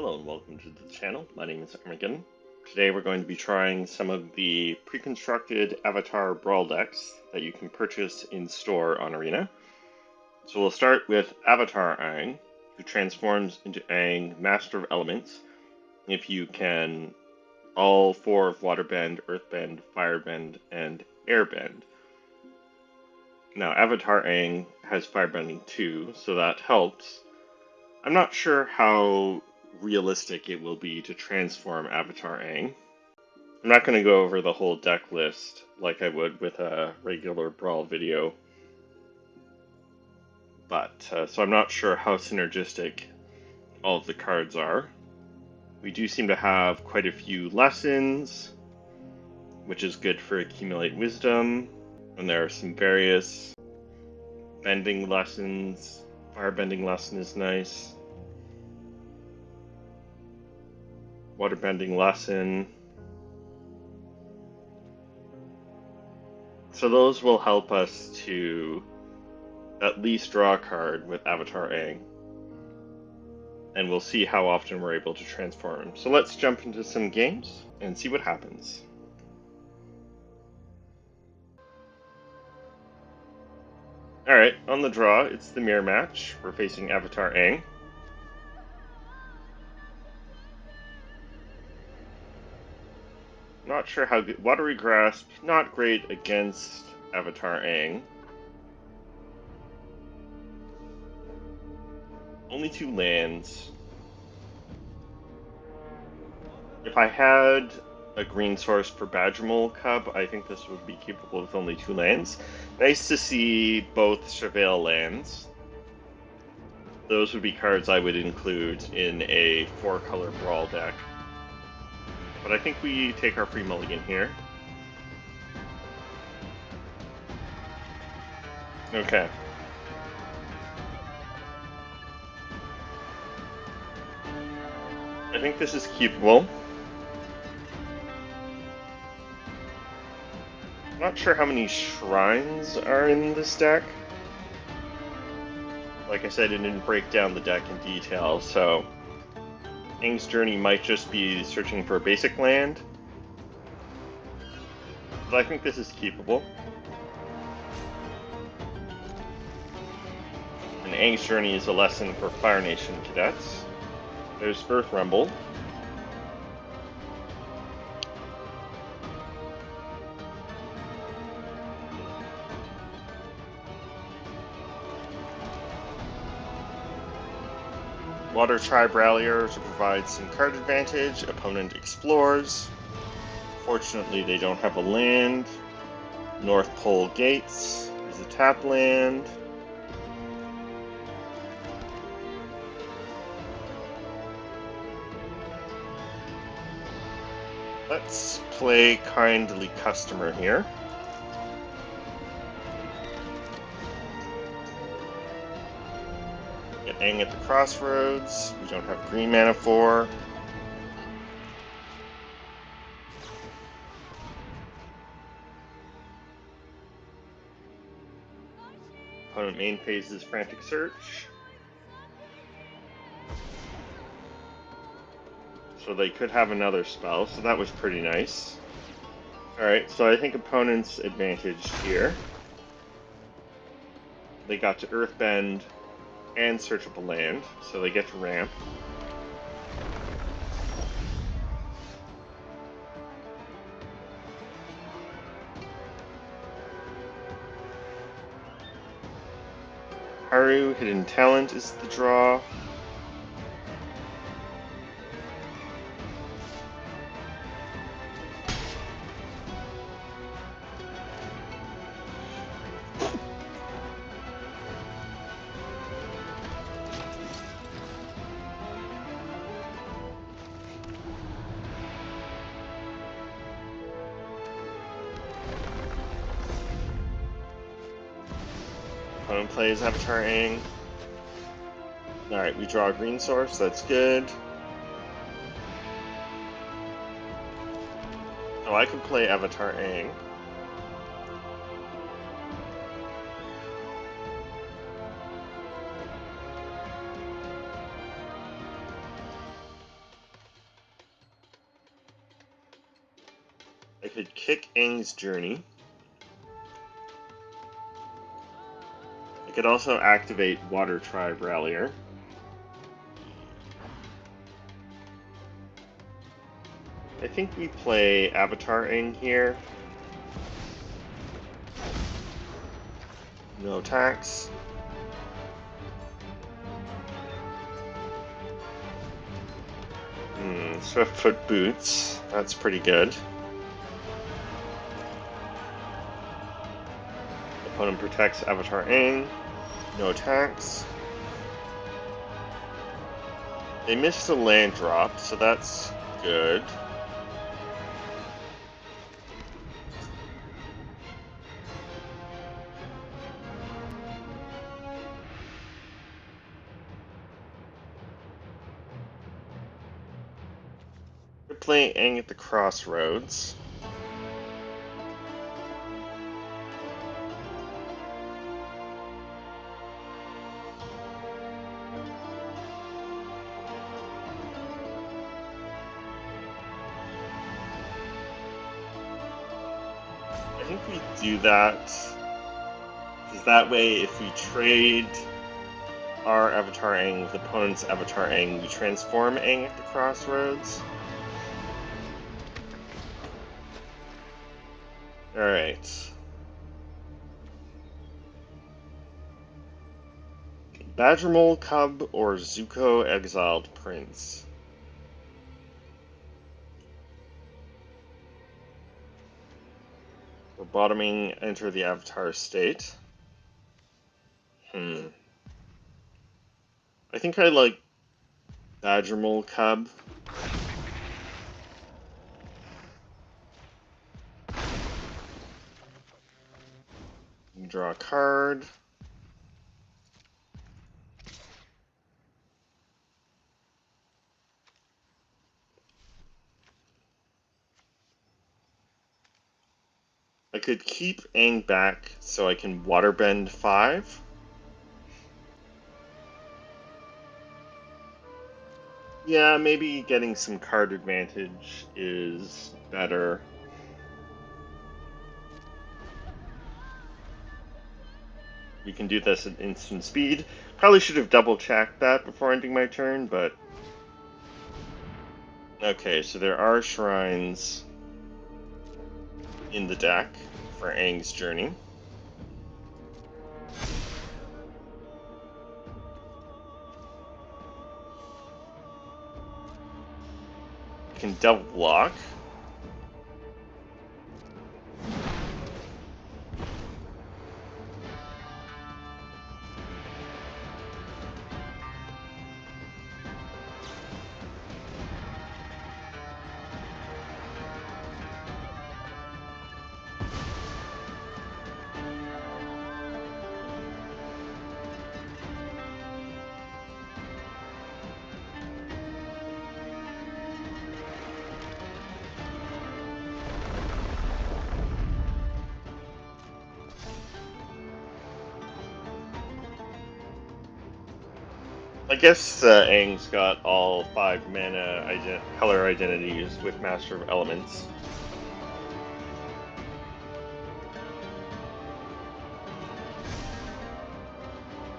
Hello and welcome to the channel. My name is Armageddon. Today we're going to be trying some of the pre-constructed Avatar Brawl decks that you can purchase in store on Arena. So we'll start with Avatar Aang, who transforms into Aang, Master of Elements, if you can all four of Waterbend, Earthbend, Firebend, and Airbend. Now Avatar Aang has Firebending too, so that helps. I'm not sure how realistic it will be to transform Avatar Aang. I'm not going to go over the whole deck list like I would with a regular Brawl video, but so I'm not sure how synergistic all of the cards are. We do seem to have quite a few lessons, which is good for Accumulate Wisdom, and there are some various bending lessons. Firebending lesson is nice. Waterbending lesson. So those will help us to at least draw a card with Avatar Aang. And we'll see how often we're able to transform him. So let's jump into some games and see what happens. Alright, on the draw, it's the mirror match. We're facing Avatar Aang. Not sure how good. Watery Grasp, not great against Avatar Aang. Only 2 lands. If I had a green source for Badgermole Cub, I think this would be capable with only 2 lands. Nice to see both Surveil lands. Those would be cards I would include in a 4-color Brawl deck. But I think we take our free mulligan here. Okay. I think this is keepable. Not sure how many shrines are in this deck. Like I said, it didn't break down the deck in detail, so Aang's Journey might just be searching for a basic land. But I think this is keepable. And Aang's Journey is a lesson for Fire Nation cadets. There's Earth Rumble. Water Tribe Rallier to provide some card advantage. Opponent explores. Fortunately, they don't have a land. North Pole Gates is a tap land. Let's play Kindly Customer here. Get Aang at the Crossroads. We don't have green mana for. Opponent main phase is Frantic Search. So they could have another spell, so that was pretty nice. Alright, so I think opponent's advantaged here. They got to Earthbend and searchable land, so they get to ramp. Haru, Hidden Talent is the draw. Opponent plays Avatar Aang. Alright, we draw a green source, that's good. So I could play Avatar Aang. I could kick Aang's journey. I could also activate Water Tribe Rallier. I think we play Avatar Aang here. No attacks. Swiftfoot Boots. That's pretty good. Opponent protects Avatar Aang. No attacks. They missed the land drop, so that's good. We're playing Aang at the Crossroads. I think we do that, because that way if we trade our Avatar Aang with opponent's Avatar Aang, we transform Aang at the Crossroads. Alright. Badgermole Cub or Zuko Exiled Prince? We're bottoming Enter the Avatar state. I think I like Badgermole Cub. Draw a card. I could keep Aang back so I can Waterbend 5. Yeah, maybe getting some card advantage is better. We can do this at instant speed. Probably should have double checked that before ending my turn, but... Okay, so there are shrines in the deck for Aang's journey. I can double block. I guess Aang's got all 5 mana color identities with Master of Elements.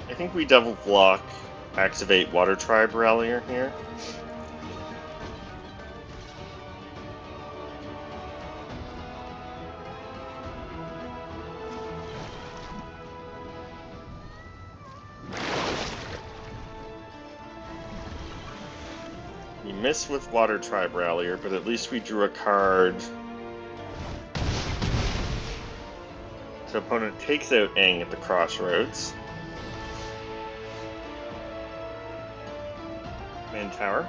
I think we double block, activate Water Tribe Rallier here. We miss with Water Tribe Rallier, but at least we drew a card. So opponent takes out Aang at the Crossroads. Command Tower.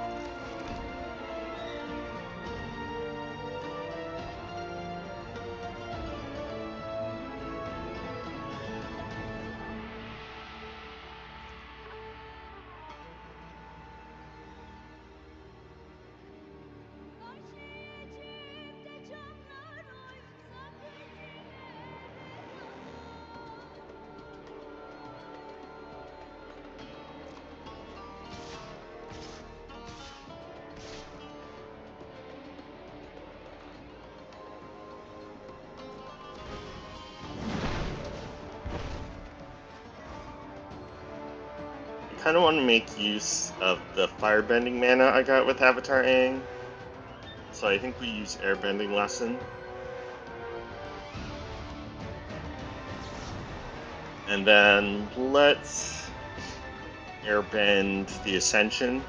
kind of want to make use of the firebending mana I got with Avatar Aang. So I think we use airbending lesson. And then let's airbend the Ascension.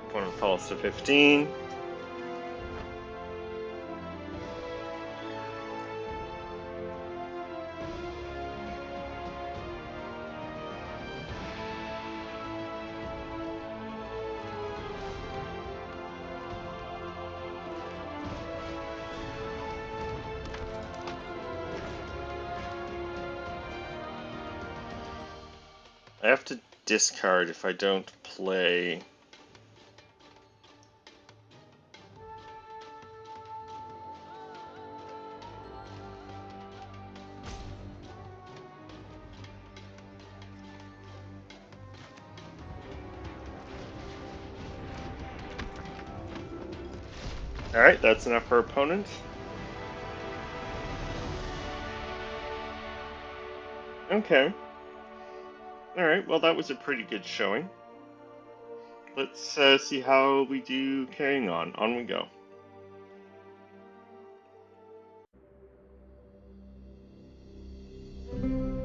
Opponent falls to 15. I have to discard if I don't play. Alright, that's enough for opponent. Okay. Alright, well that was a pretty good showing. Let's see how we do carrying on. On we go.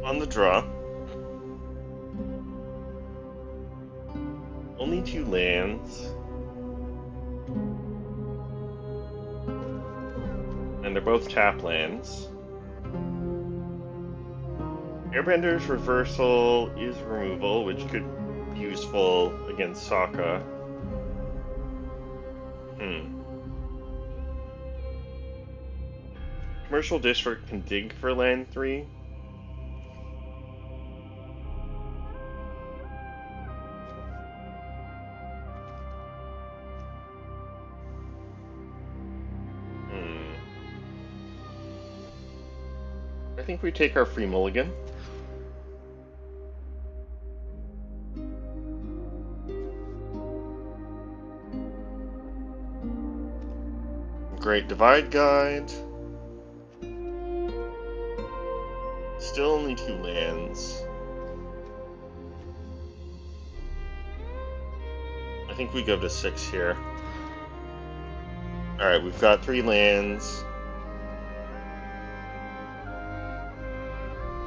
On the draw. Only 2 lands. And they're both tap lands. Airbender's Reversal is removal, which could be useful against Sokka. Commercial District can dig for land 3. I think we take our free mulligan. Great Divide Guide. Still only 2 lands. I think we go to 6 here. Alright, we've got 3 lands.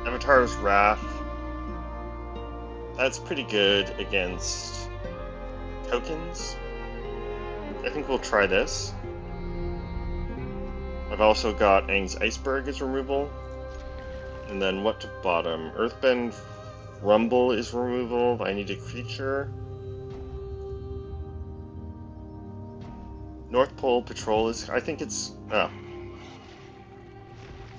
Avatar's Wrath. That's pretty good against tokens. I think we'll try this. I've also got Aang's Iceberg as removal. And then what to bottom? Earthbend Rumble is removal. I need a creature. North Pole Patrol is... I think it's... Oh.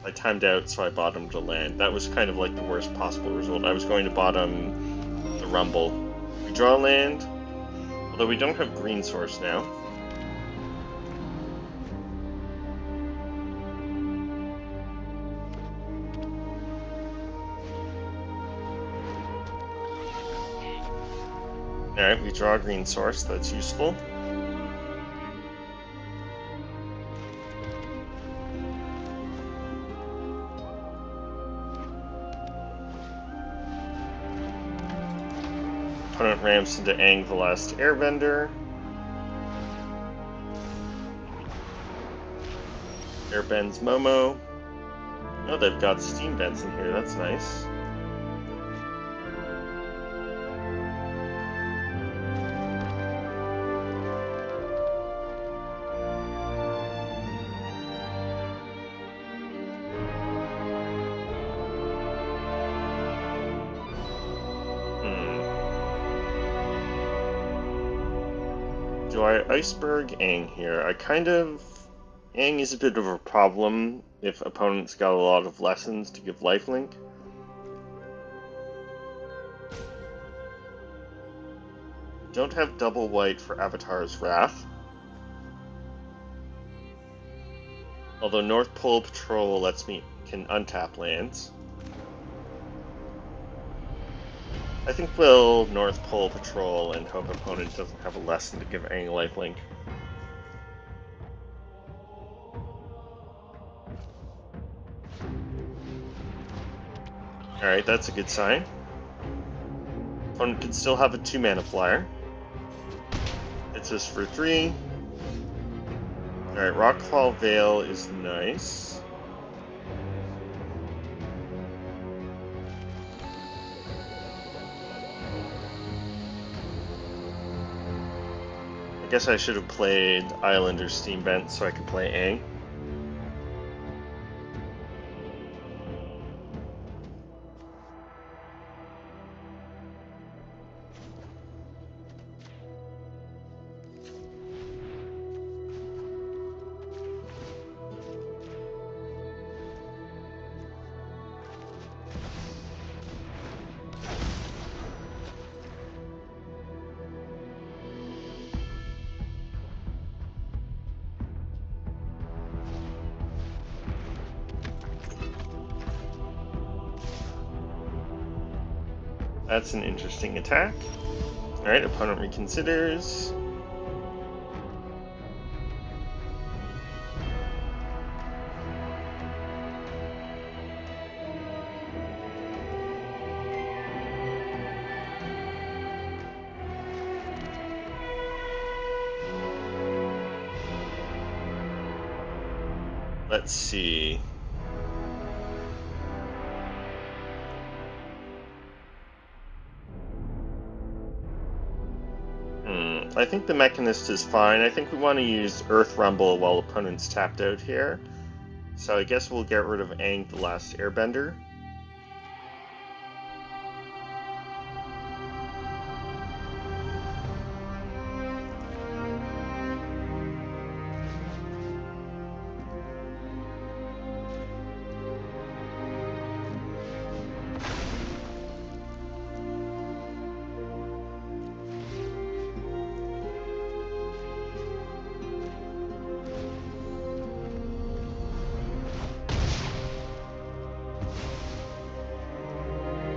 I timed out, so I bottomed a land. That was kind of like the worst possible result. I was going to bottom the Rumble. We draw land, although we don't have green source now. Alright, we draw a green source, that's useful. Opponent ramps into Aang the Last Airbender. Airbends Momo. Oh, they've got steam vents in here, that's nice. Do I Iceberg Aang here? Aang is a bit of a problem if opponents got a lot of lessons to give lifelink. Don't have double white for Avatar's Wrath. Although North Pole Patrol can untap lands. I think we'll North Pole patrol and hope opponent doesn't have a lesson to give Aang lifelink. Alright, that's a good sign. Opponent can still have a 2-mana flyer. Hits us for 3. Alright, Rockfall Veil is nice. I guess I should have played Islander Steambent so I could play Aang. That's an interesting attack. Alright, opponent reconsiders. Let's see. I think the Mechanist is fine. I think we want to use Earth Rumble while opponent's tapped out here. So I guess we'll get rid of Aang the Last Airbender.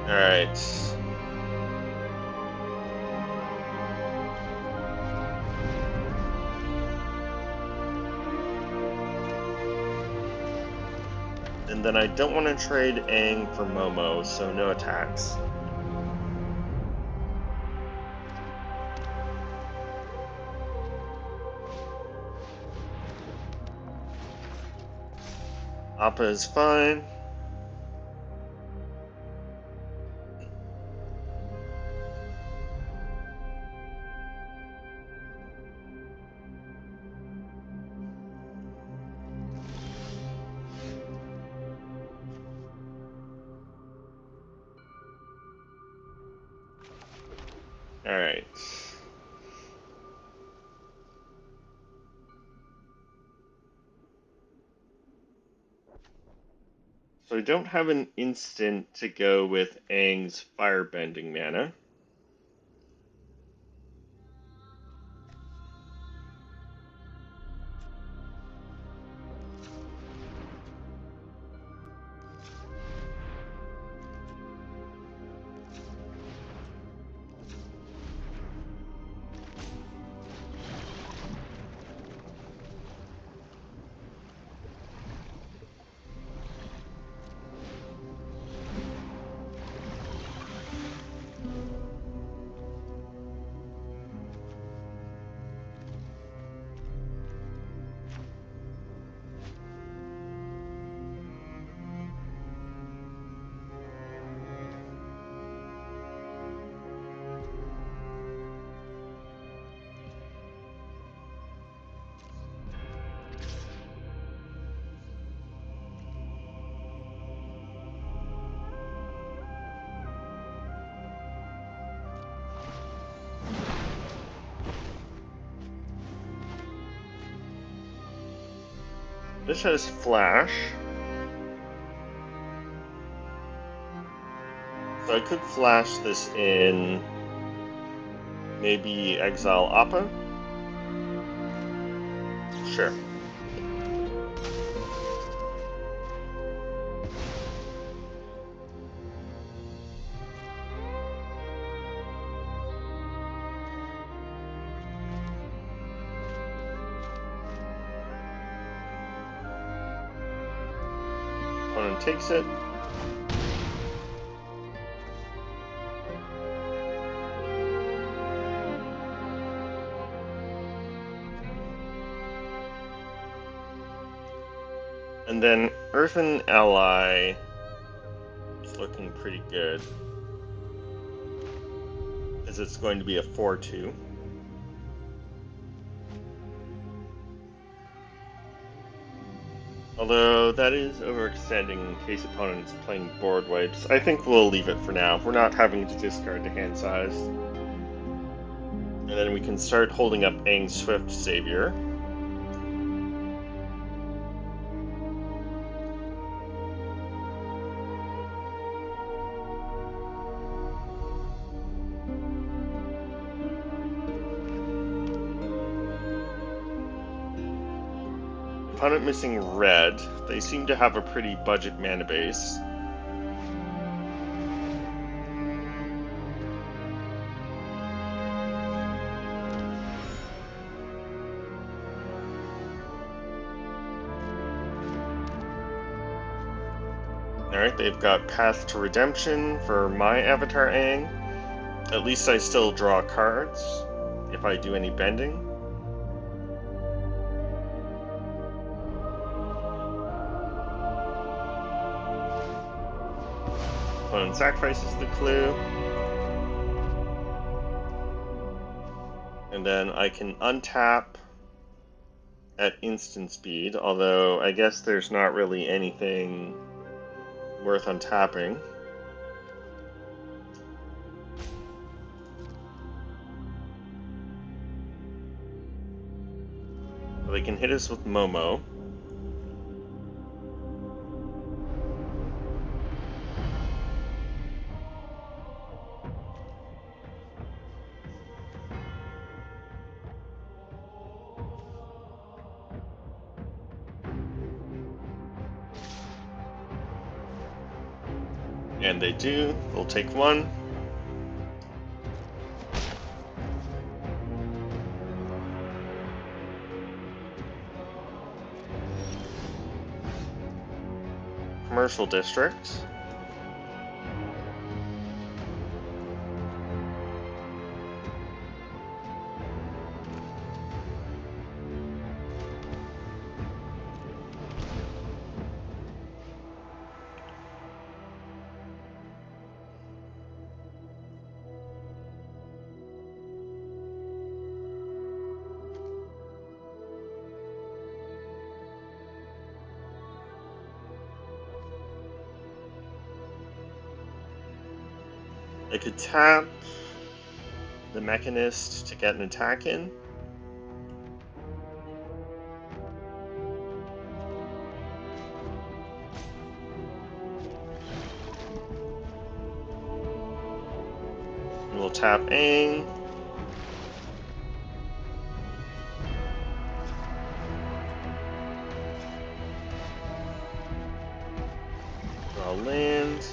Alright. And then I don't want to trade Aang for Momo, so no attacks. Appa is fine. Alright. So I don't have an instant to go with Aang's Firebending mana. This has Flash. So I could flash this in, maybe exile Appa? Sure. Aang takes it. And then Earthen Ally is looking pretty good, as it's going to be a 4-2. Although that is overextending in case opponents playing board wipes. I think we'll leave it for now. We're not having to discard the hand size. And then we can start holding up Aang's Swift Savior. Opponent missing red. They seem to have a pretty budget mana base. Alright, they've got Path to Redemption for my Avatar Aang. At least I still draw cards if I do any bending. Opponent sacrifices the clue. And then I can untap at instant speed, although I guess there's not really anything worth untapping. They can hit us with Momo. And they do. They'll take one. Commercial District. I could tap the Mechanist to get an attack in. And we'll tap Aang. Draw land.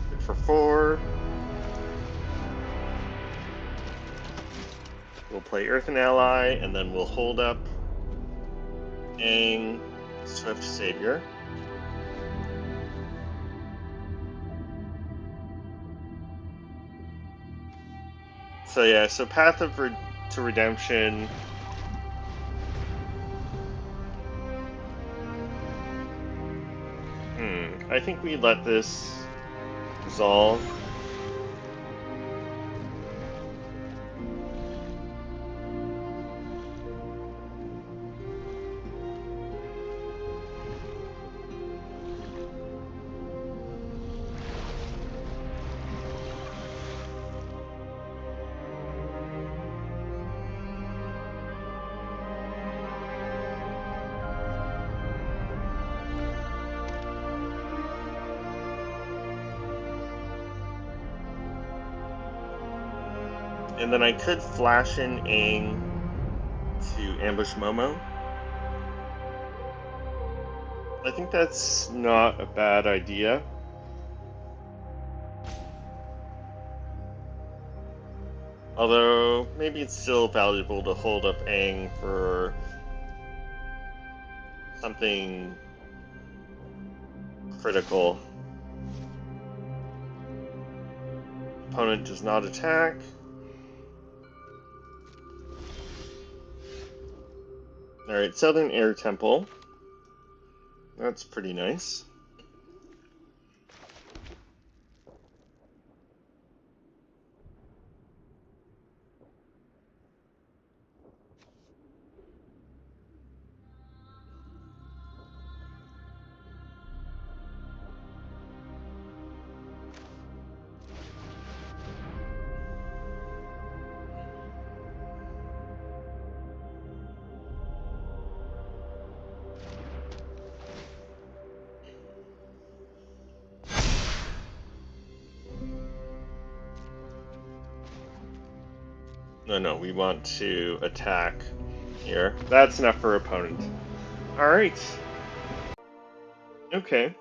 Good for 4. We'll play Earthen Ally, and then we'll hold up Aang, Swift Savior. So yeah, so Path to Redemption. I think we let this resolve. And then I could flash in Aang to ambush Momo. I think that's not a bad idea. Although, maybe it's still valuable to hold up Aang for something critical. Opponent does not attack. Alright, Southern Air Temple. That's pretty nice. No, we want to attack here. That's enough for opponent. Alright. Okay.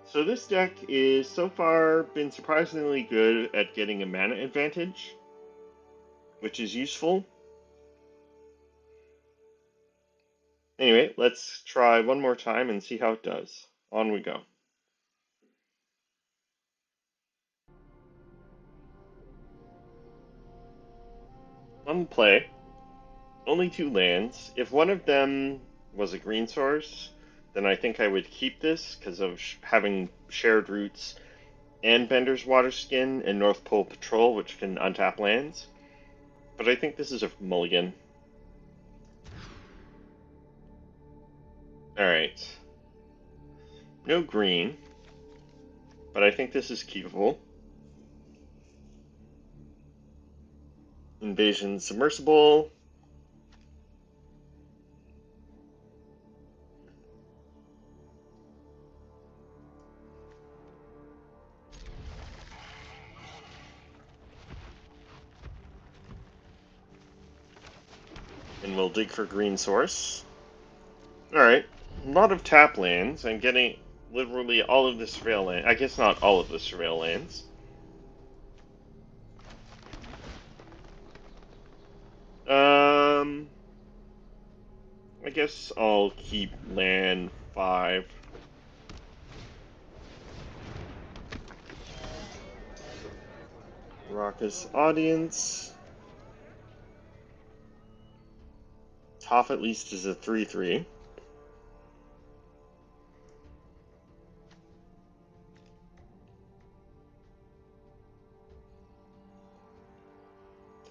So this deck is so far been surprisingly good at getting a mana advantage, which is useful. Anyway, let's try one more time and see how it does. On we go. On play, only 2 lands. If one of them was a green source, then I think I would keep this because of having shared roots and Bender's Waterskin and North Pole Patrol, which can untap lands. But I think this is a mulligan. Alright. No green, but I think this is keepable. Invasion Submersible. And we'll dig for green source. Alright, a lot of tap lands. I'm getting literally all of the surveil land. I guess not all of the surveil lands. I guess I'll keep land 5. Raucous Audience. Toph at least is a 3/3.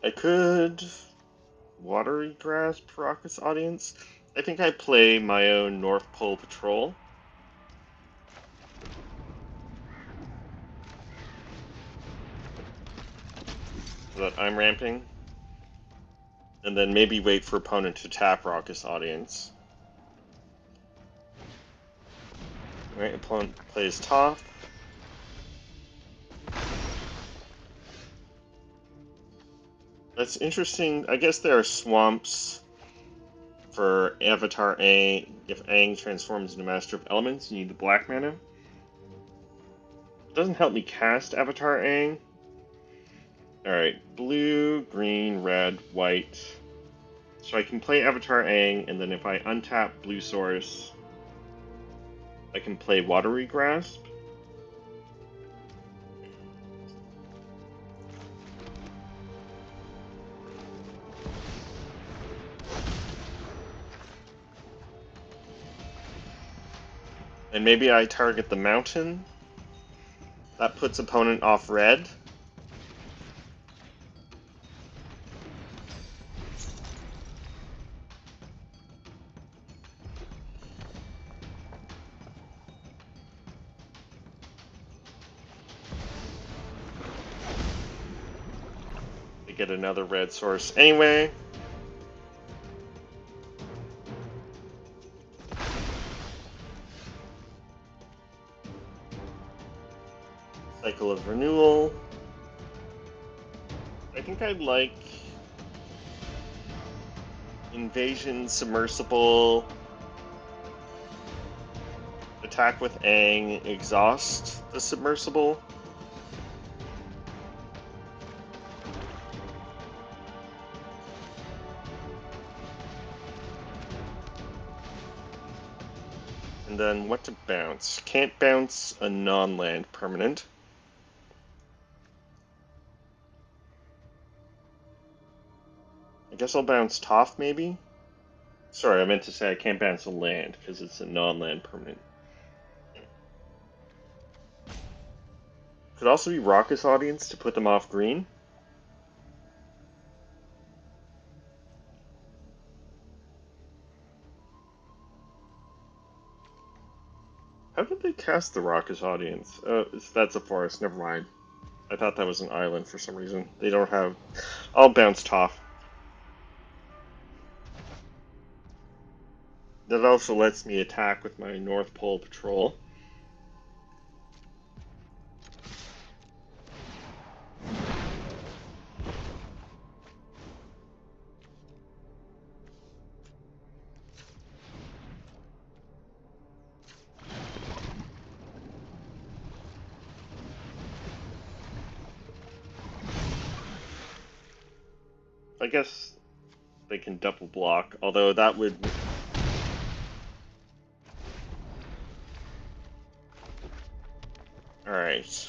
I could Watery Grasp Raucous Audience. I think I play my own North Pole Patrol. So that I'm ramping. And then maybe wait for opponent to tap Raucous Audience. Alright, opponent plays Toph. That's interesting. I guess there are swamps for Avatar Aang. If Aang transforms into Master of Elements, you need the black mana. It doesn't help me cast Avatar Aang. Alright, blue, green, red, white. So I can play Avatar Aang, and then if I untap blue source, I can play Watery Grasp. And maybe I target the mountain. That puts opponent off red. They get another red source anyway. Cycle of Renewal. I think I'd like Invasion, Submersible, attack with Aang, exhaust the Submersible. And then what to bounce? Can't bounce a non-land permanent. I guess I'll bounce Toph, maybe? Sorry, I meant to say I can't bounce a land, because it's a non-land permanent. Could also be Raucous Audience to put them off green. How did they cast the Raucous Audience? Oh, that's a forest, never mind. I thought that was an island for some reason. They don't have... I'll bounce Toph. That also lets me attack with my North Pole Patrol. I guess they can double block, although that would... Alright.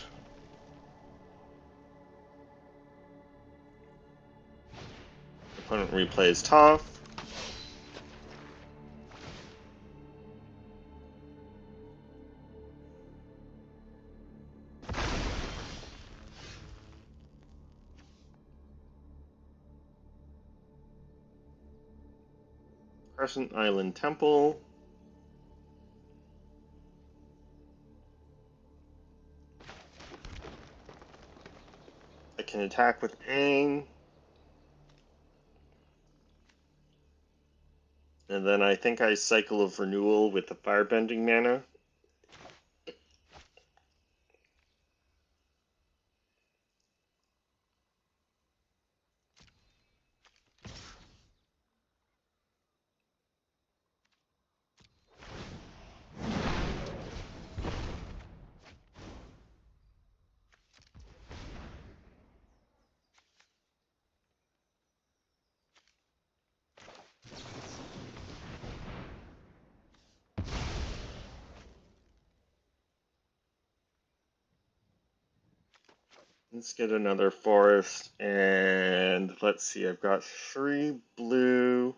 Opponent replays Toph. Crescent Island Temple. I can attack with Aang. And then I think I Cycle of Renewal with the Firebending mana. Let's get another forest, and let's see, I've got 3 blue,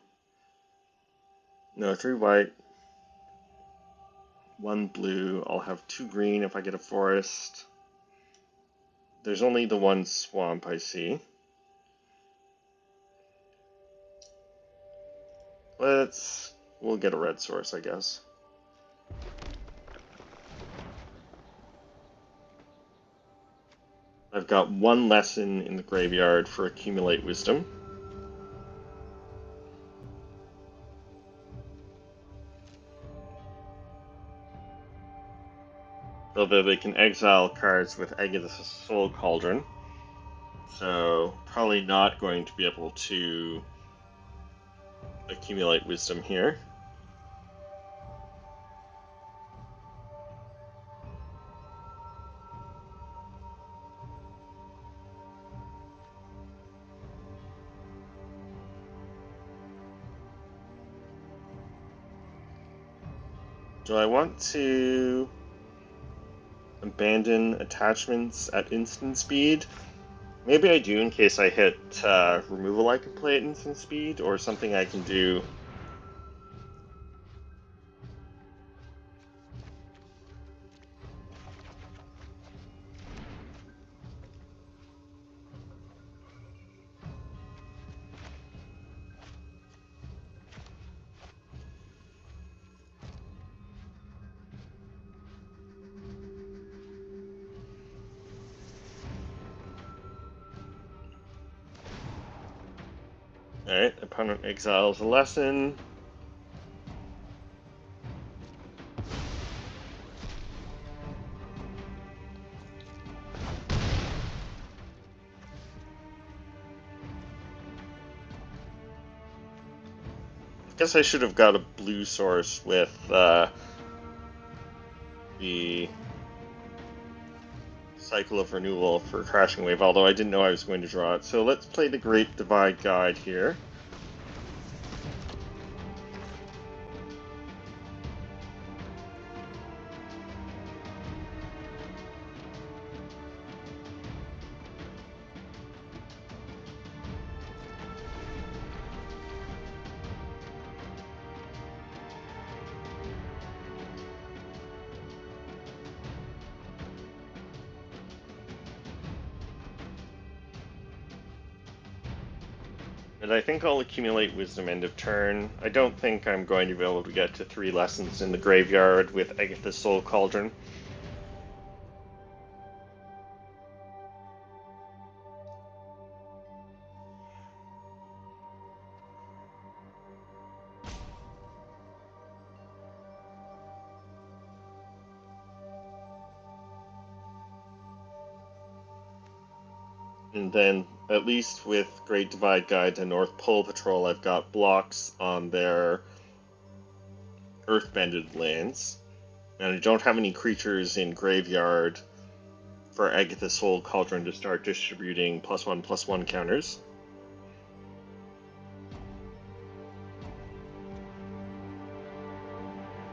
no, 3 white, 1 blue. I'll have 2 green if I get a forest. There's only the 1 swamp I see. We'll get a red source, I guess. I've got 1 lesson in the graveyard for Accumulate Wisdom. Although they can exile cards with Egg of the Soul Cauldron. So, probably not going to be able to accumulate wisdom here. Do I want to abandon attachments at instant speed? Maybe I do in case I hit removal I can play at instant speed, or something I can do. Alright, opponent exiles a lesson. I guess I should have got a blue source with the Cycle of Renewal for Crashing Wave, although I didn't know I was going to draw it. So let's play the Great Divide Guide here. And I think I'll accumulate wisdom end of turn. I don't think I'm going to be able to get to 3 lessons in the graveyard with Agatha's Soul Cauldron. And then, at least with Great Divide Guide and North Pole Patrol, I've got blocks on their Earthbended lands. And I don't have any creatures in Graveyard for Agatha's Soul Cauldron to start distributing +1/+1 counters.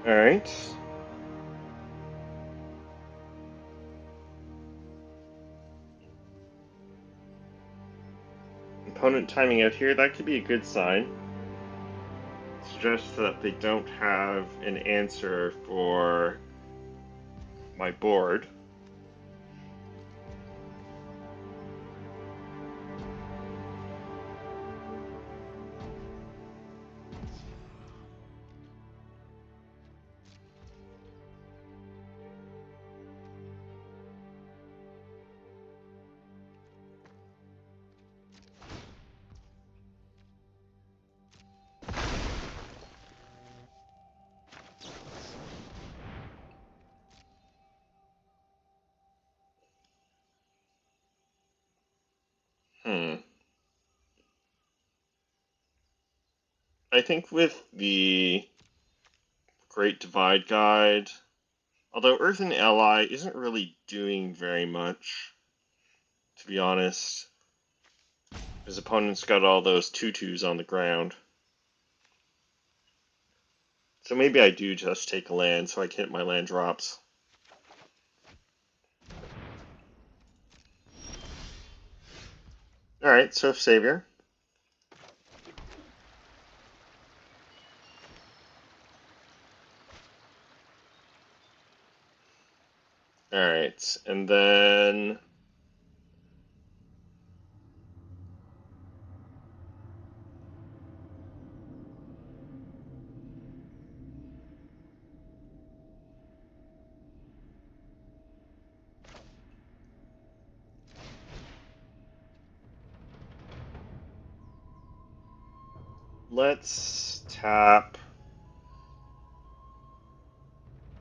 Alright. Opponent timing out here, that could be a good sign. Suggests that they don't have an answer for my board. I think with the Great Divide Guide, although Earthen Ally isn't really doing very much, to be honest. His opponent's got all those tutus on the ground. So maybe I do just take a land so I can hit my land drops. Alright, Swift Savior. Alright, and then... let's tap...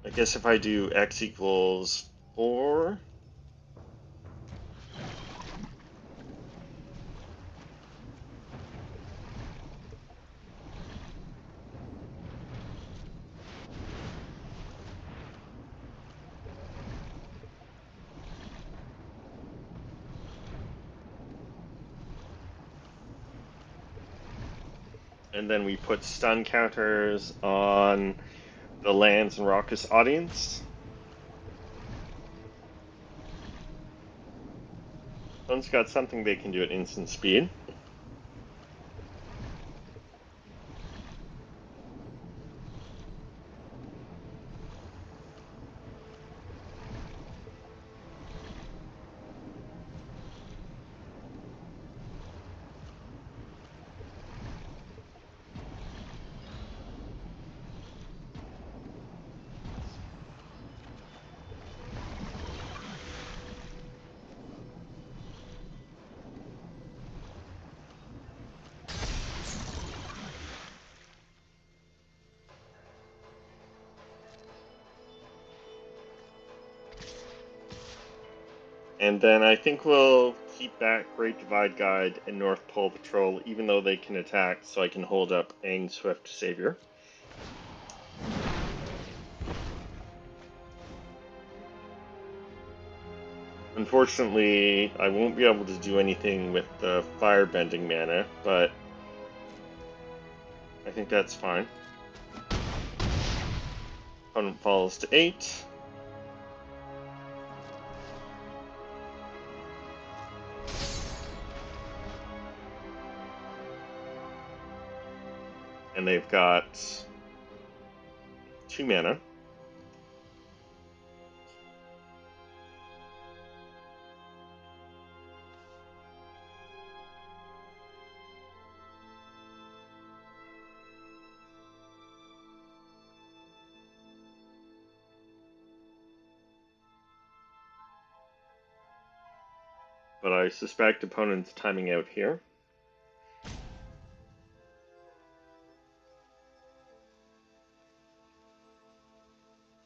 I guess if I do X equals 4... and then we put stun counters on the lands and Raucous Audience. Someone's got something they can do at instant speed. And then I think we'll keep back Great Divide Guide and North Pole Patrol, even though they can attack, so I can hold up Aang Swift Savior. Unfortunately, I won't be able to do anything with the Firebending mana, but I think that's fine. Opponent falls to 8. And they've got 2 mana. but I suspect opponent's timing out here.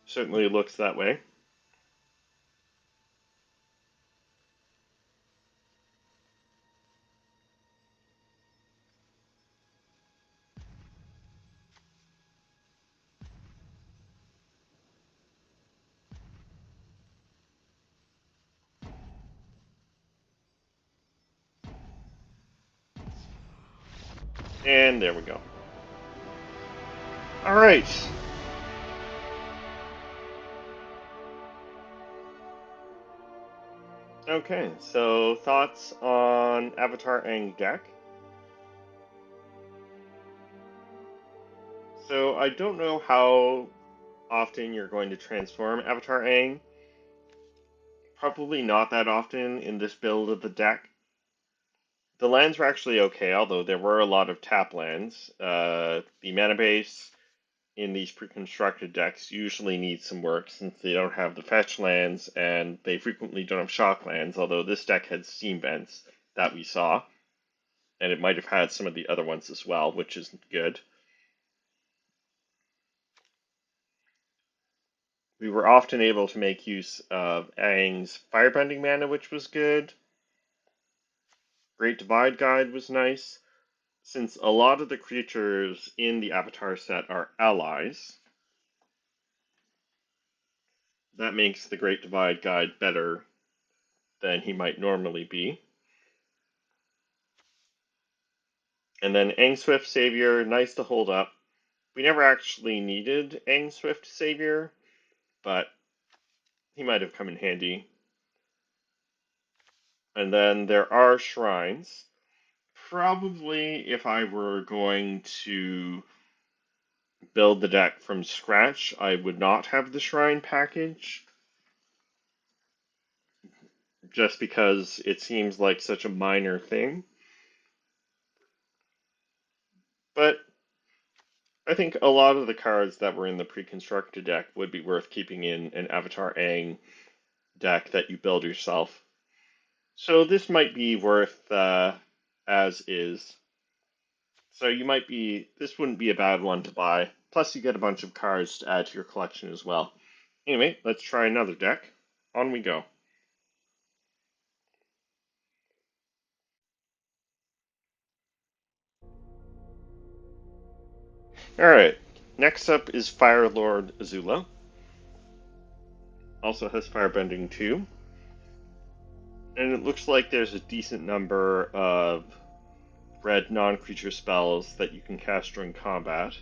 Certainly looks that way. And there we go. Alright. Okay, so thoughts on Avatar Aang deck? So I don't know how often you're going to transform Avatar Aang. Probably not that often in this build of the deck. The lands were actually okay, although there were a lot of tap lands. The mana base in these pre-constructed decks usually needs some work since they don't have the fetch lands and they frequently don't have shock lands, although this deck had steam vents that we saw, and it might have had some of the other ones as well, which is good. We were often able to make use of Aang's firebending mana, which was good. Great Divide Guide was nice. Since a lot of the creatures in the Avatar set are allies, that makes the Great Divide Guide better than he might normally be. And then Aang Swift Savior, nice to hold up. We never actually needed Aang Swift Savior, but he might have come in handy. And then there are shrines. Probably if I were going to build the deck from scratch, I would not have the shrine package, just because it seems like such a minor thing. But I think a lot of the cards that were in the pre-constructed deck would be worth keeping in an Avatar Aang deck that you build yourself. So this might be worth as is. So this wouldn't be a bad one to buy. Plus you get a bunch of cards to add to your collection as well. Anyway, let's try another deck. On we go. Alright, next up is Fire Lord Azula. Also has Firebending too. And it looks like there's a decent number of red non-creature spells that you can cast during combat.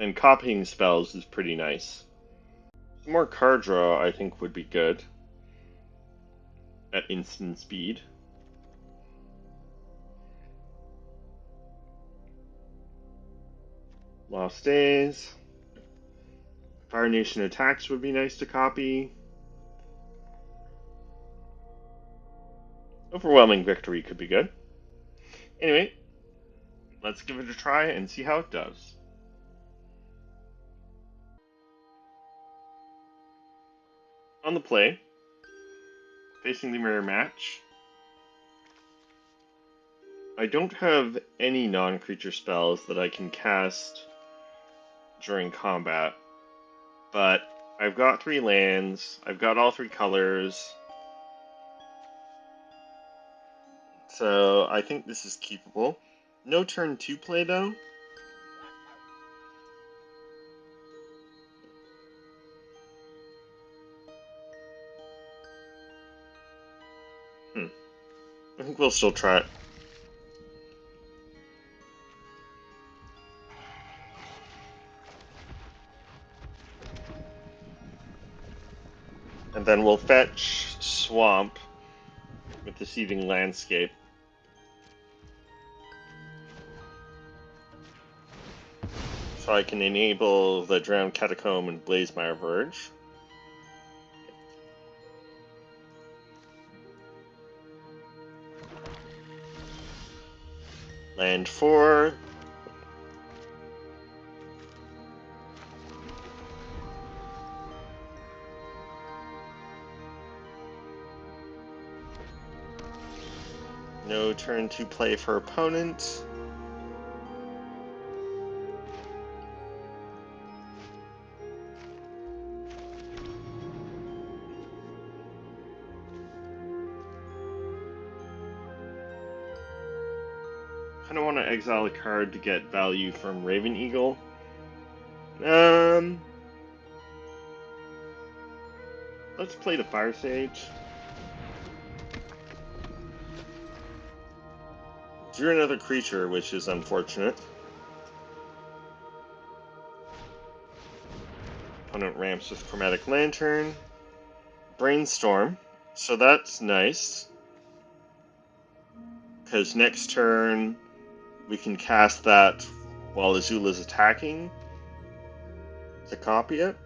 And copying spells is pretty nice. Some more card draw, I think, would be good at instant speed. Lost Days. Fire Nation Attacks would be nice to copy. Overwhelming Victory could be good. Anyway, let's give it a try and see how it does. On the play, facing the mirror match, I don't have any non-creature spells that I can cast during combat, but I've got 3 lands, I've got all 3 colors, so I think this is keepable. No turn 2 play though. I think we'll still try it. And then we'll fetch Swamp with the Seething Landscape. So I can enable the Drowned Catacomb and Blazemire Verge. Land 4. No turn to play for opponent. Kind of want to exile a card to get value from Raven Eagle. Let's play the Fire Sage. Drew another creature, which is unfortunate. Opponent ramps with Chromatic Lantern. Brainstorm. So that's nice. Because next turn, we can cast that while Azula's attacking to copy it.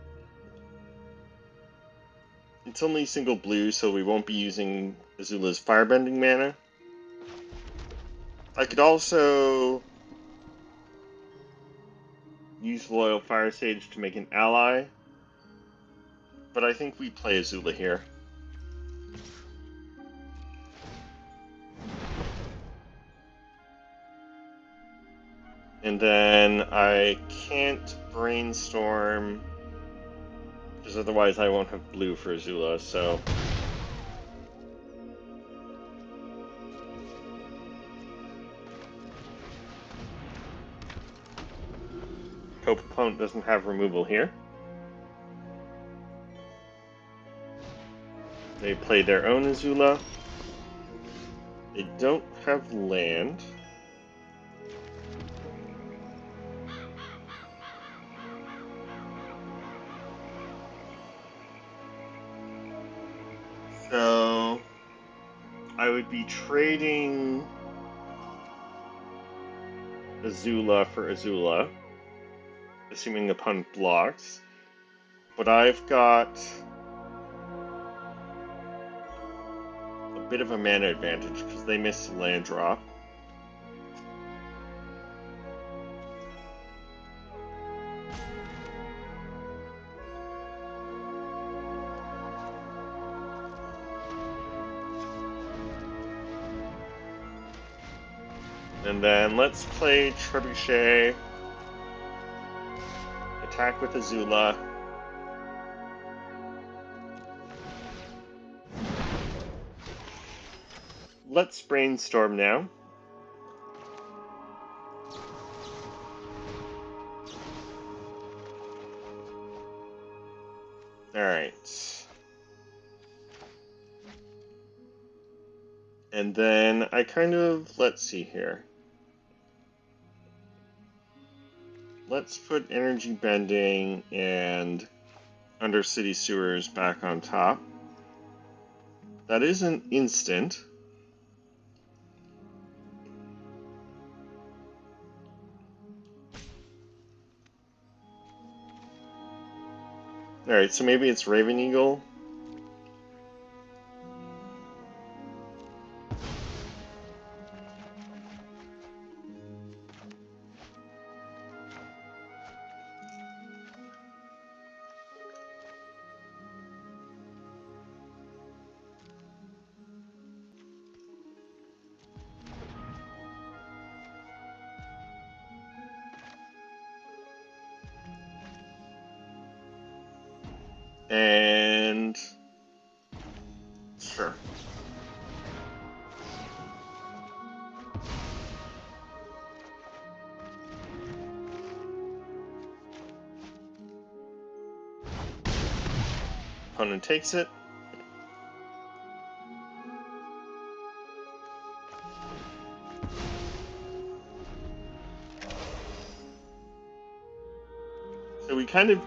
It's only single blue, so we won't be using Azula's firebending mana. I could also use Loyal Fire Sage to make an ally, but I think we play Azula here. And then I can't brainstorm, because otherwise I won't have blue for Azula, so... Hope opponent doesn't have removal here. They play their own Azula. They don't have land. So I would be trading Azula for Azula, assuming the opponent blocks. But I've got a bit of a mana advantage because they missed a land drop. And then let's play Trebuchet. Attack with Azula. Let's brainstorm now. Alright. And then I kind of, let's see here. Let's put Energy Bending and Undercity Sewers back on top. That is an instant. Alright, so maybe it's Raven Eagle. And sure. Opponent takes it. So we kind of,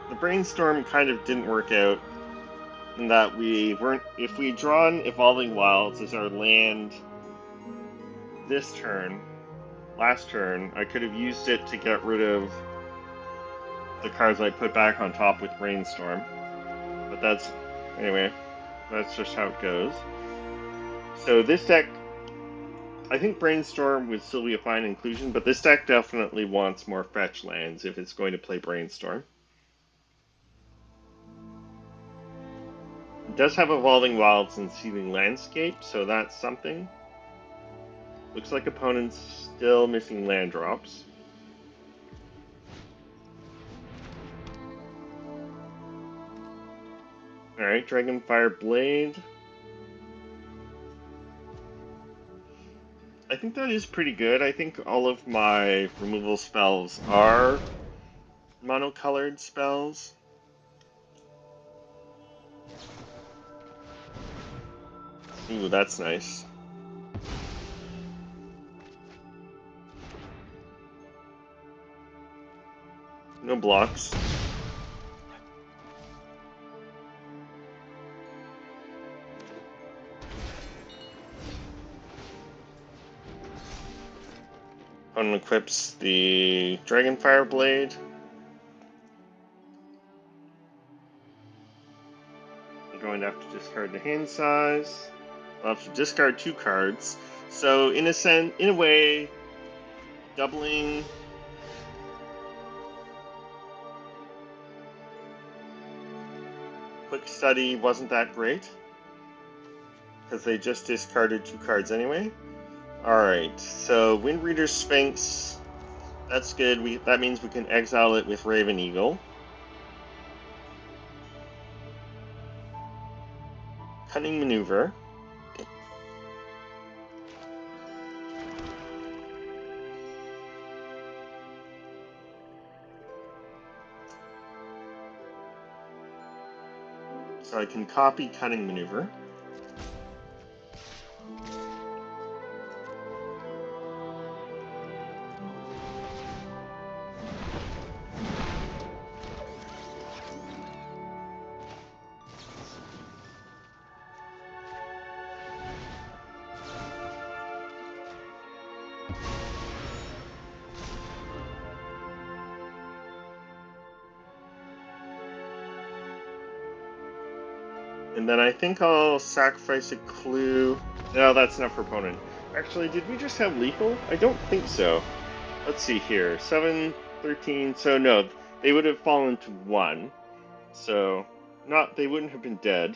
the brainstorm kind of didn't work out in that we weren't, if we'd drawn Evolving Wilds as our land this turn, last turn, I could have used it to get rid of the cards I put back on top with Brainstorm. But that's, anyway, that's just how it goes. So this deck, I think Brainstorm would still be a fine inclusion, but this deck definitely wants more fetch lands if it's going to play Brainstorm. It does have Evolving Wilds and Seething Landscape, so that's something. Looks like opponent's still missing land drops. Alright, Dragonfire Blade. I think that is pretty good. I think all of my removal spells are monocolored spells. Ooh, that's nice. No blocks. Opponent equips the Dragonfire Blade. I'm going to have to discard the hand size. I'll have to discard 2 cards. So in a way, doubling Quick Study wasn't that great, because they just discarded 2 cards anyway. Alright, so Wind Reader Sphinx, that's good. That means we can exile it with Raven Eagle. Cunning Maneuver. So I can copy Cunning Maneuver. And then I think I'll sacrifice a clue. No, that's not for opponent. Actually, did we just have lethal? I don't think so. Let's see here. 7, 13. So no, they would have fallen to 1. So they wouldn't have been dead,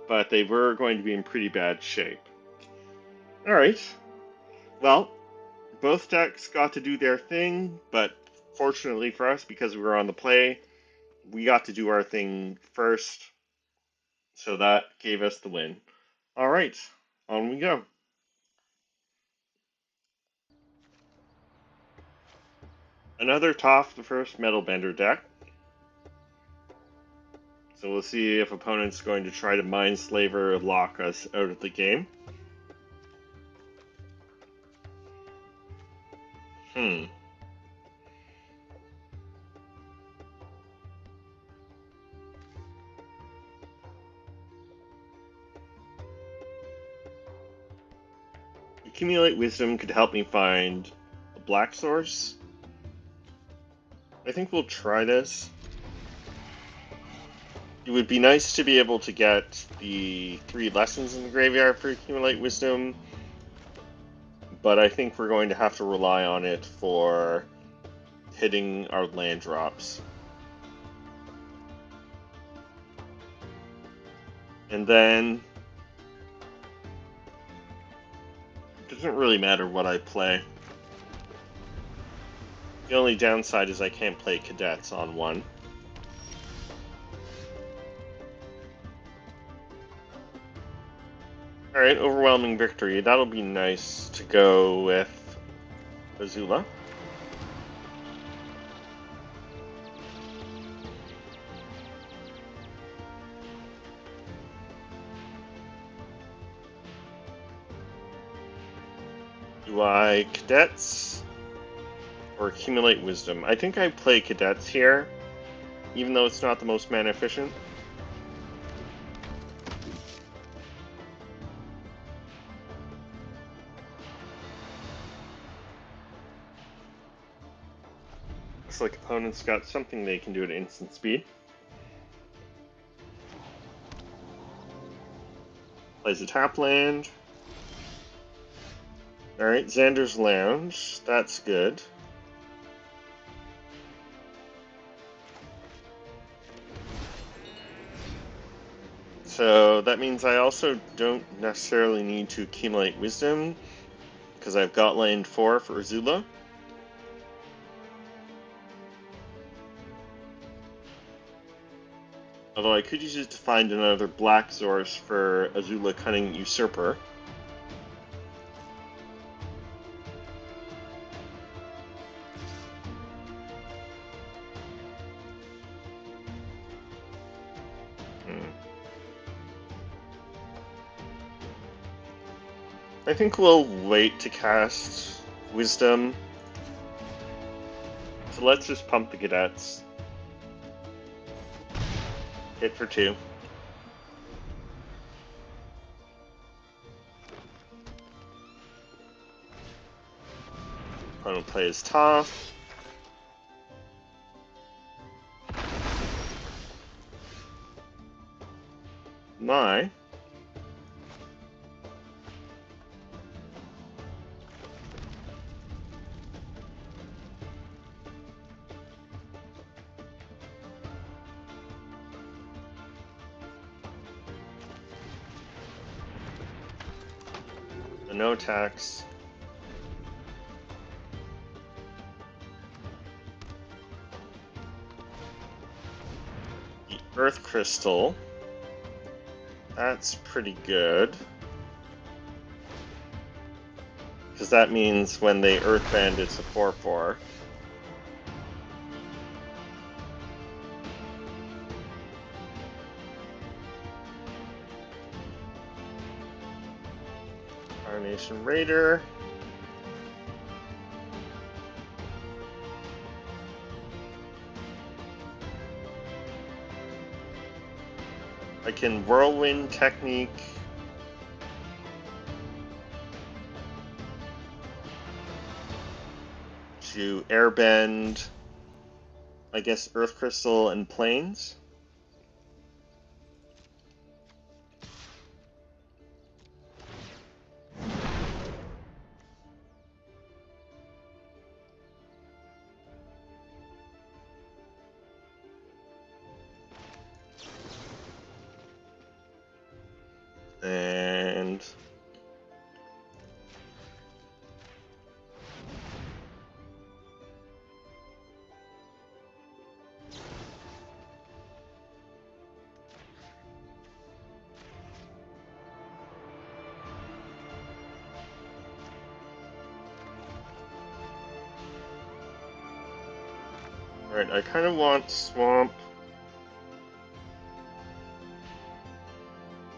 but they were going to be in pretty bad shape. Alright. Well, both decks got to do their thing, but fortunately for us, because we were on the play, we got to do our thing first. So that gave us the win. Alright, on we go. Another Toph the First Metal Bender deck. So we'll see if opponent's going to try to Mindslaver lock us out of the game. Accumulate Wisdom could help me find a black source. I think we'll try this. It would be nice to be able to get the 3 lessons in the graveyard for Accumulate Wisdom, but I think we're going to have to rely on it for hitting our land drops. And then it doesn't really matter what I play. The only downside is I can't play cadets on 1. Alright, overwhelming victory. That'll be nice to go with Azula. Do I cadets or accumulate wisdom? I think I play cadets here, even though it's not the most mana efficient. Looks like opponent's got something they can do at instant speed. Plays a tap land. Alright, Xander's Lounge. That's good. So that means I also don't necessarily need to accumulate wisdom, because I've got lane 4 for Azula. Although I could use it to find another black source for Azula Cunning Usurper. I think we'll wait to cast Wisdom. So let's just pump the cadets. Hit for 2. Opponent plays Toph. My. No attacks. The Earth Crystal. That's pretty good. Because that means when they Earthbend, it's a 4/4. Carnation Raider. I can Whirlwind Technique. To Airbend, I guess, Earth Crystal and Plains. And alright, I kind of want Swamp.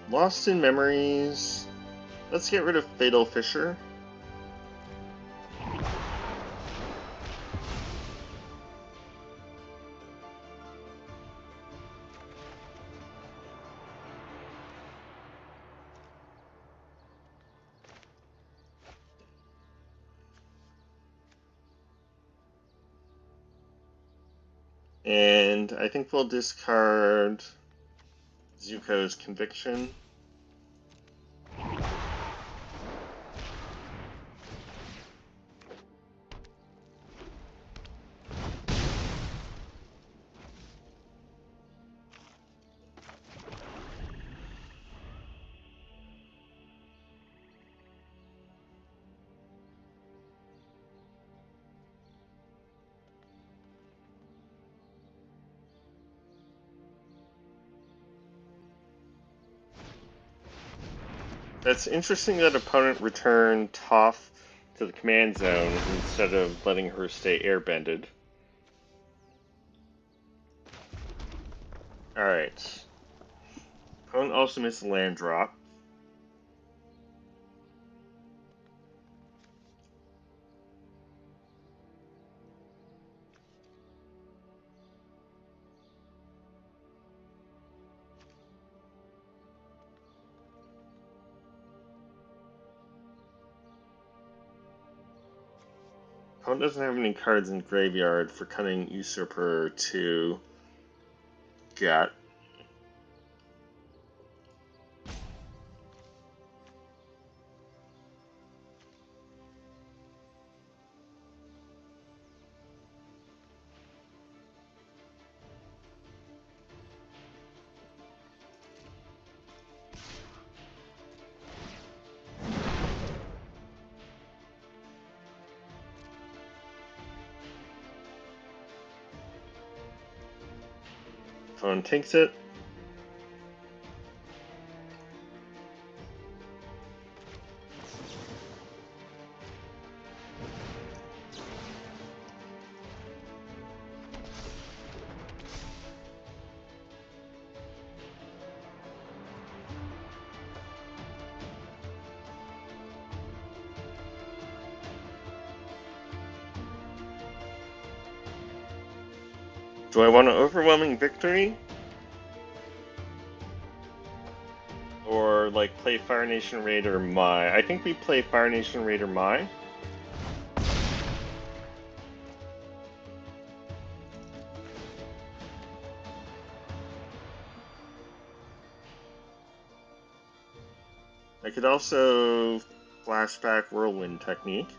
Lost in Memories. Let's get rid of Fatal Fissure. And I think we'll discard Zuko's Conviction. That's interesting that opponent returned Toph to the command zone instead of letting her stay airbended. Alright. Opponent also missed a land drop. Opponent doesn't have any cards in graveyard for Cunning Usurper to get. Opponent takes it. Do I want an overwhelming victory? Or, like, play Fire Nation Raider Mai? I think we play Fire Nation Raider Mai. I could also flashback Whirlwind technique.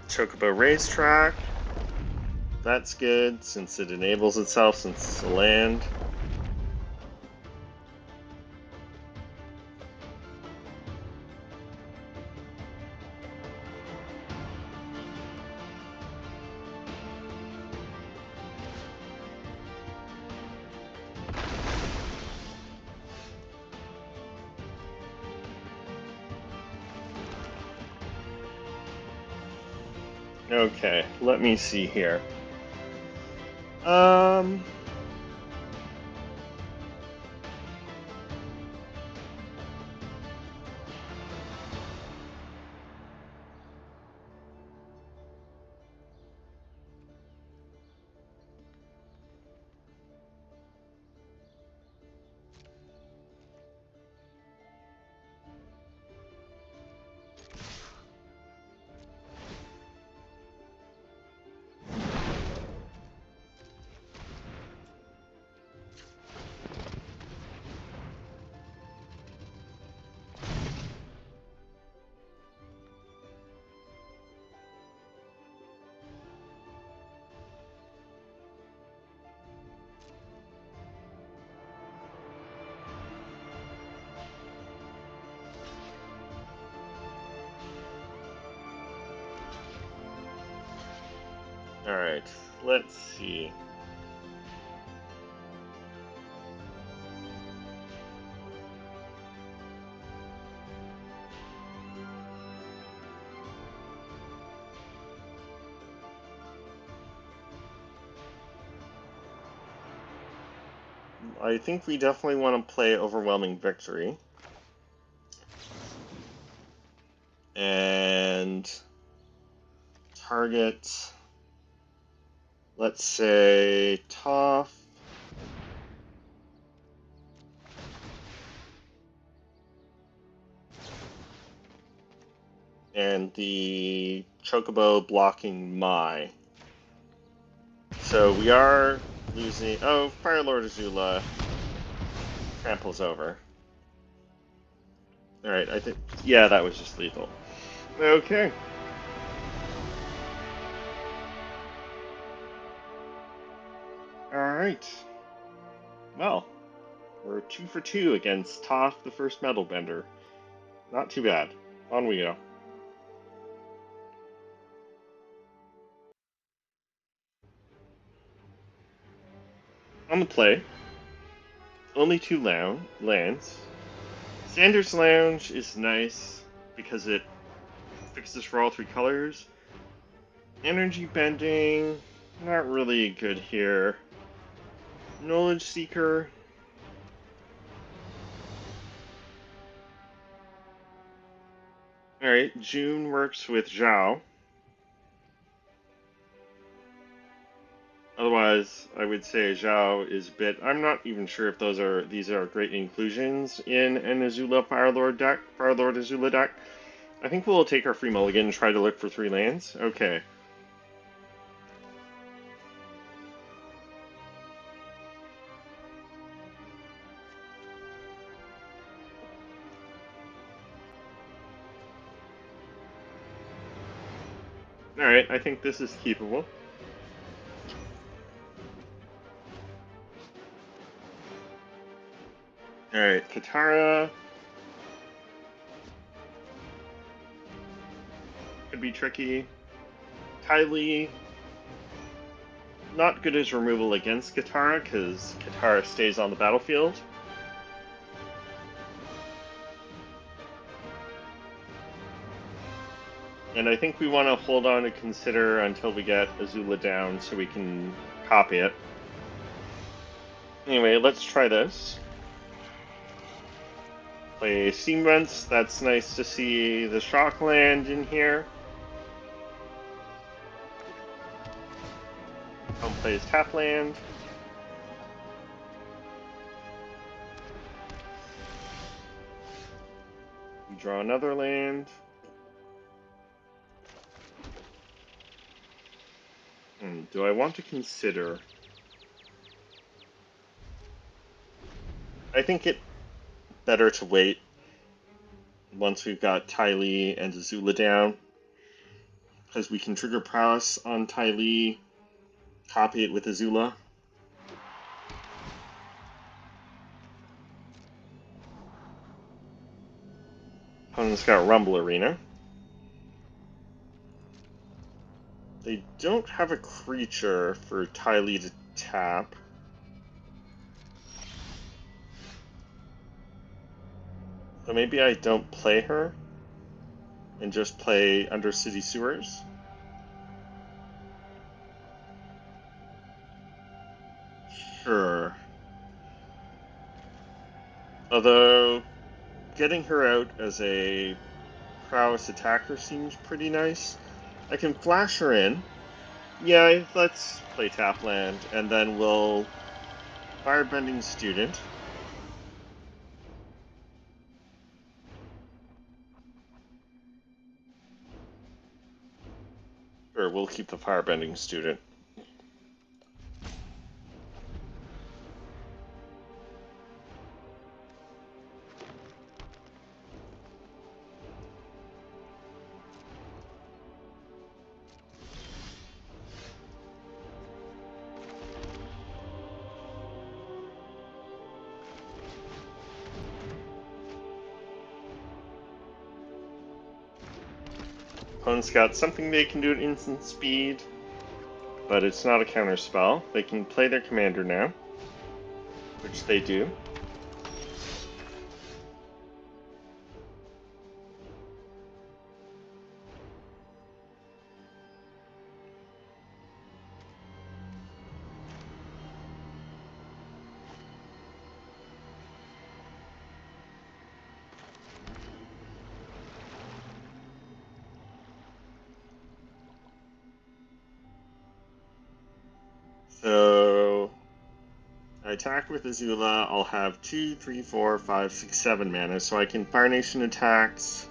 Chocobo Racetrack. That's good, since it enables itself, since it's a land. Okay, let me see here. Alright, let's see. I think we definitely want to play Overwhelming Victory. And target, let's say, Toph. And the Chocobo blocking Mai. So we are losing. Oh, Fire Lord Azula tramples over. Alright, I think. Yeah, that was just lethal. Okay. Alright. Well, we're 2 for 2 against Toph, the first Metal Bender. Not too bad. On we go. On the play, only 2 lands. Sanders Lounge is nice because it fixes for all 3 colors. Energy Bending, not really good here. Knowledge Seeker. Alright, June works with Zhao. Otherwise, I would say Zhao is a bit. I'm not even sure if these are great inclusions in an Azula Fire Lord Azula deck. I think we'll take our free mulligan and try to look for 3 lands. Okay. Alright, I think this is keepable. Alright, Katara could be tricky. Ty Lee, not good as removal against Katara, because Katara stays on the battlefield. And I think we want to hold on to Consider until we get Azula down so we can copy it. Anyway, let's try this. Play Steam Vents. That's nice to see the Shock land in here. Home plays Tap land. We draw another land. Do I want to consider? I think it better to wait once we've got Ty Lee and Azula down, because we can trigger prowess on Ty Lee, copy it with Azula. Opponent's got Rumble Arena. They don't have a creature for Ty Lee to tap. So maybe I don't play her and just play Undercity Sewers. Sure. Although, getting her out as a prowess attacker seems pretty nice. I can flash her in. Yeah, let's play Tapland, and then we'll Firebending Student. Or we'll keep the Firebending Student. Opponent's got something they can do at instant speed, but it's not a counter spell. They can play their commander now, which they do. So I attack with Azula. I'll have 2, 3, 4, 5, 6, 7 mana, so I can Fire Nation attacks,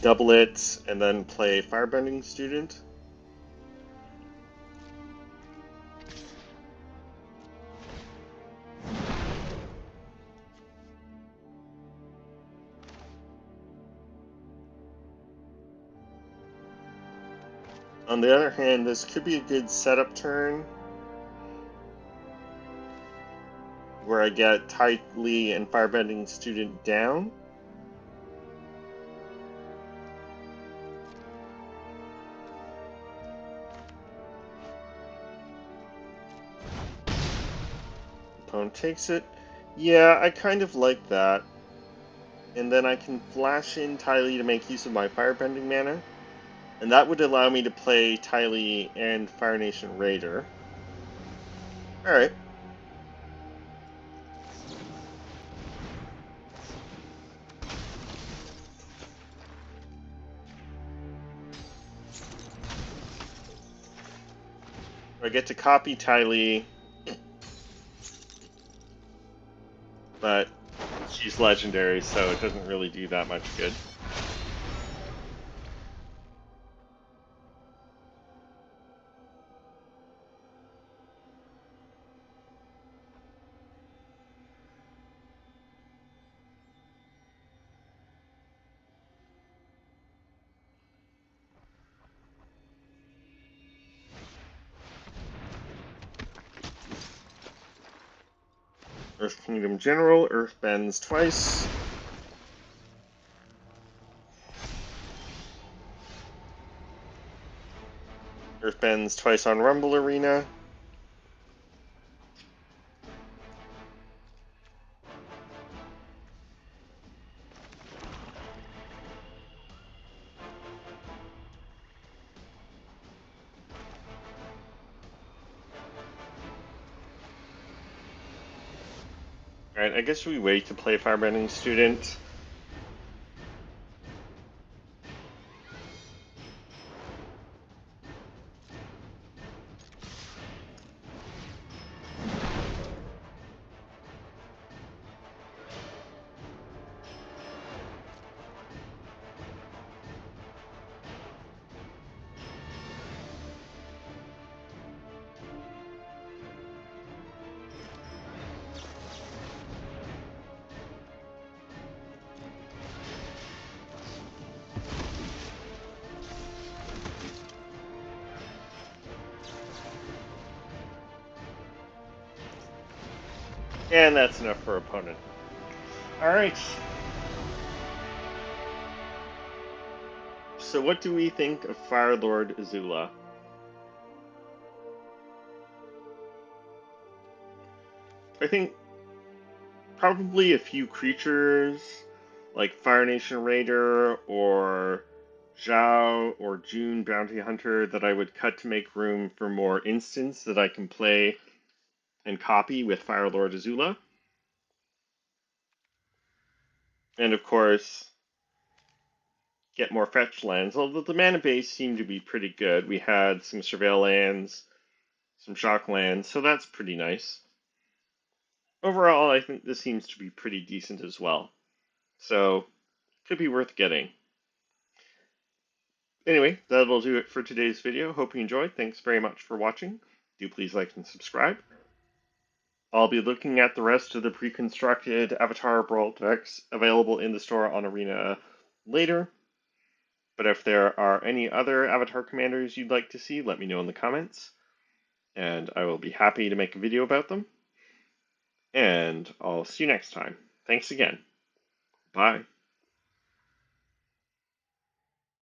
double it, and then play Firebending Student. On the other hand, this could be a good setup turn where I get Ty Lee and Firebending Student down. Opponent takes it. Yeah, I kind of like that. And then I can flash in Ty Lee to make use of my Firebending mana. And that would allow me to play Ty Lee and Fire Nation Raider. Alright. I get to copy Ty Lee, but she's legendary, so it doesn't really do that much good. Earth Kingdom General, Earth bends twice. Earth bends twice on Rumble Arena. Alright, I guess we wait to play Firebending Student. And that's enough for opponent. Alright. So what do we think of Fire Lord Azula? I think probably a few creatures like Fire Nation Raider or Zhao or June Bounty Hunter that I would cut to make room for more instants that I can play and copy with Fire Lord Azula. And of course, get more fetch lands, although the mana base seemed to be pretty good. We had some Surveil lands, some Shock lands, so that's pretty nice. Overall, I think this seems to be pretty decent as well. So, could be worth getting. Anyway, that'll do it for today's video. Hope you enjoyed. Thanks very much for watching. Do please like and subscribe. I'll be looking at the rest of the pre-constructed Avatar Brawl decks available in the store on Arena later. But if there are any other Avatar commanders you'd like to see, let me know in the comments, and I will be happy to make a video about them. And I'll see you next time. Thanks again. Bye.